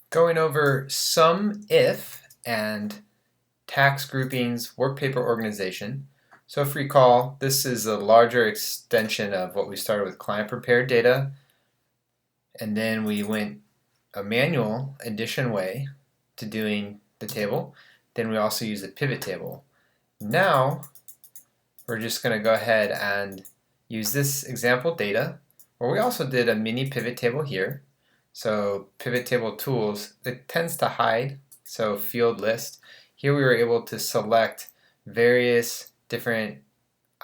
Going over sum if and tax groupings work paper organization. So if you recall, this is a larger extension of what we started with client prepared data, and then we went a manual addition way to doing the table. Then we also use a pivot table. Now we're just going to go ahead and use this example data, where we also did a mini pivot table here. So pivot table tools, it tends to hide, so field list. Here we were able to select various different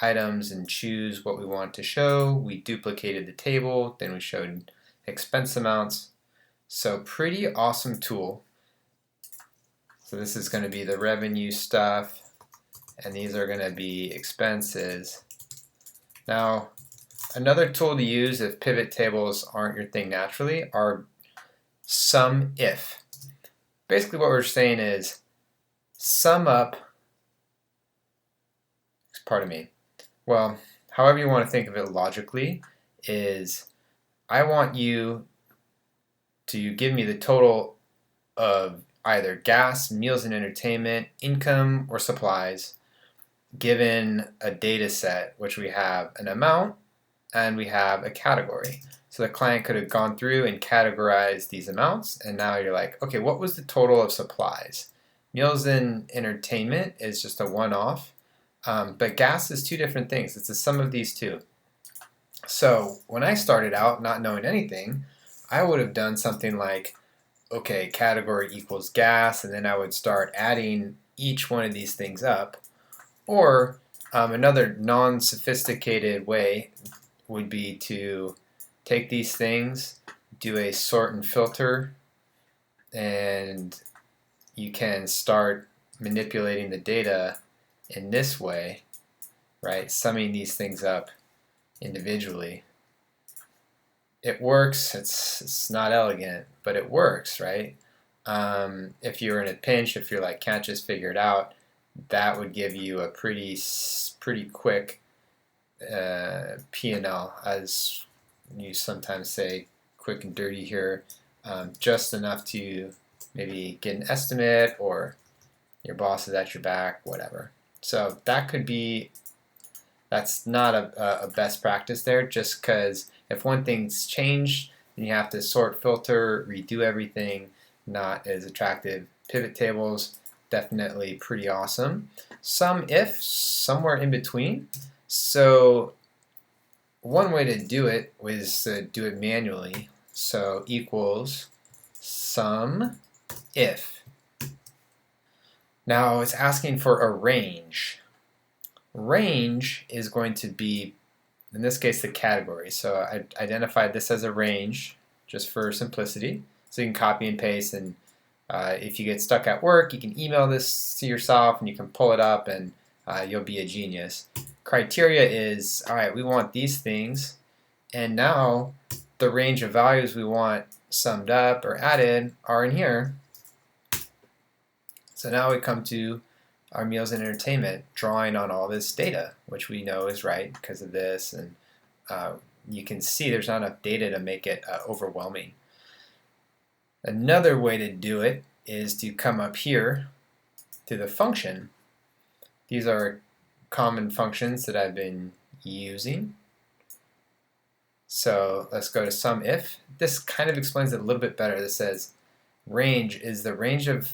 items and choose what we want to show. We duplicated the table, then we showed expense amounts. So pretty awesome tool. So this is going to be the revenue stuff, and these are going to be expenses. Now, another tool to use if pivot tables aren't your thing naturally are sum if. Basically what we're saying is sum up, pardon me, well, however you want to think of it logically, is I want you to give me the total of either gas, meals and entertainment, income, or supplies, given a data set, which we have an amount and we have a category. So the client could have gone through and categorized these amounts, and now you're like, okay, what was the total of supplies? Meals and entertainment is just a one-off, but gas is two different things. It's the sum of these two. So when I started out not knowing anything, I would have done something like, okay, category equals gas, and then I would start adding each one of these things up. Or another non-sophisticated way would be to take these things, do a sort and filter, and you can start manipulating the data in this way, right? Summing these things up individually. It works. It's not elegant, but it works, right? If you're in a pinch, if you're like can't just figure it out, that would give you a pretty quick P&L, as you sometimes say, quick and dirty here, just enough to maybe get an estimate or your boss is at your back, whatever. So that could be, that's not a best practice there, just because if one thing's changed, then you have to sort, filter, redo everything. Not as attractive. Pivot tables, definitely pretty awesome. Sum if, somewhere in between. So one way to do it was to do it manually. So equals sum if. Now it's asking for a range. Range is going to be, in this case, the category. So I identified this as a range just for simplicity. So you can copy and paste, and if you get stuck at work, you can email this to yourself and you can pull it up, and you'll be a genius. Criteria is, all right, we want these things, and now the range of values we want summed up or added are in here. So now we come to our meals and entertainment, drawing on all this data, which we know is right because of this, and you can see there's not enough data to make it overwhelming. Another way to do it is to come up here to the function. These are common functions that I've been using. So let's go to sum if. This kind of explains it a little bit better. This says range is the range of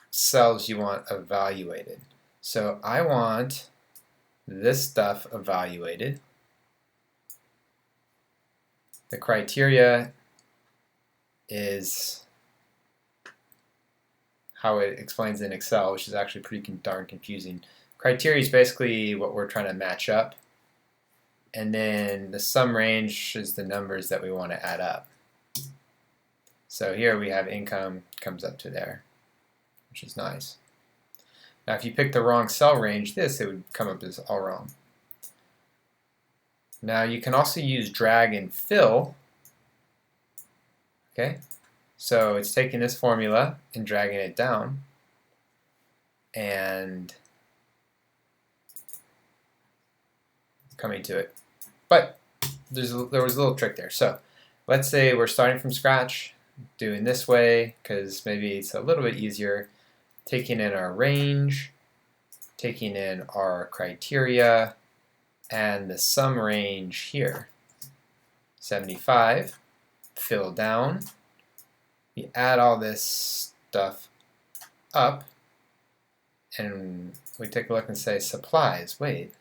cells you want evaluated. So I want this stuff evaluated. The criteria is how it explains in Excel, which is actually pretty darn confusing. Criteria is basically what we're trying to match up. And then the sum range is the numbers that we want to add up. So here we have income comes up to there, which is nice. Now if you pick the wrong cell range, it would come up as all wrong. Now you can also use drag and fill. Okay, so it's taking this formula and dragging it down and coming to it. But there was a little trick there. So let's say we're starting from scratch. doing this way because maybe it's a little bit easier. Taking in our range, taking in our criteria, and the sum range here. 75, fill down. We add all this stuff up, and we take a look and say supplies. Wait,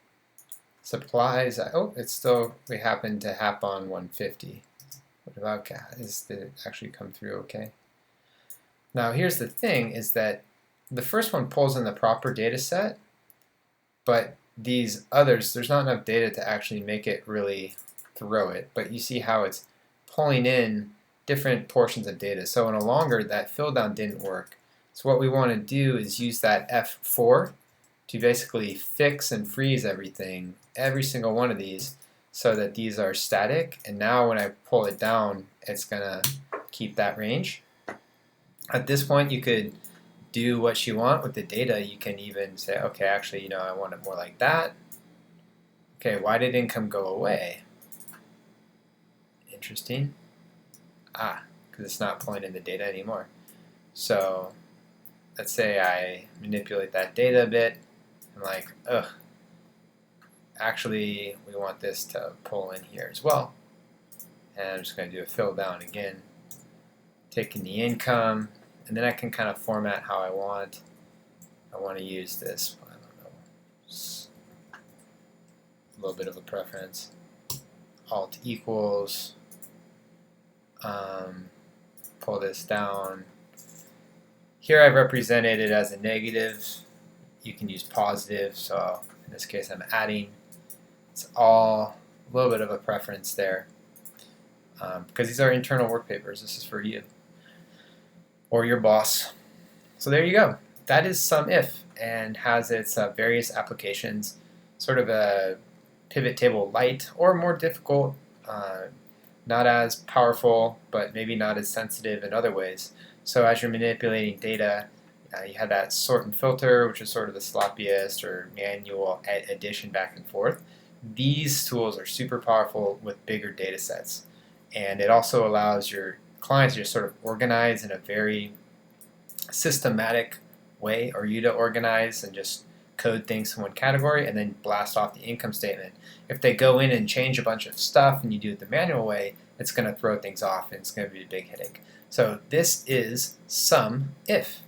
supplies. Oh, it's still, we happen to hap on 150. What about gas? Did it actually come through okay? Now here's the thing, is that the first one pulls in the proper data set, but these others, there's not enough data to actually make it really throw it. But you see how it's pulling in different portions of data. So in a longer, that fill down didn't work. So what we want to do is use that F4 to basically fix and freeze everything, every single one of these, so that these are static. And now when I pull it down, it's going to keep that range. At this point, you could do what you want with the data. You can even say, okay, actually, you know, I want it more like that. Okay, why did income go away? Interesting. Because it's not pulling in the data anymore. So let's say I manipulate that data a bit. I'm like, ugh, actually, we want this to pull in here as well. And I'm just going to do a fill down again, taking the income, and then I can kind of format how I want. I want to use this, I don't know, a little bit of a preference. Alt equals, pull this down. Here I've represented it as a negative. You can use positive, so in this case I'm adding. It's all a little bit of a preference there. Because these are internal work papers. This is for you or your boss. So there you go. That is SUMIF and has its various applications, sort of a pivot table light or more difficult, not as powerful, but maybe not as sensitive in other ways. So as you're manipulating data, you have that sort and filter, which is sort of the sloppiest or manual addition back and forth. These tools are super powerful with bigger data sets. And it also allows your clients to just sort of organize in a very systematic way, or you to organize and just code things in one category and then blast off the income statement. If they go in and change a bunch of stuff and you do it the manual way, it's going to throw things off and it's going to be a big headache. So this is SUMIF.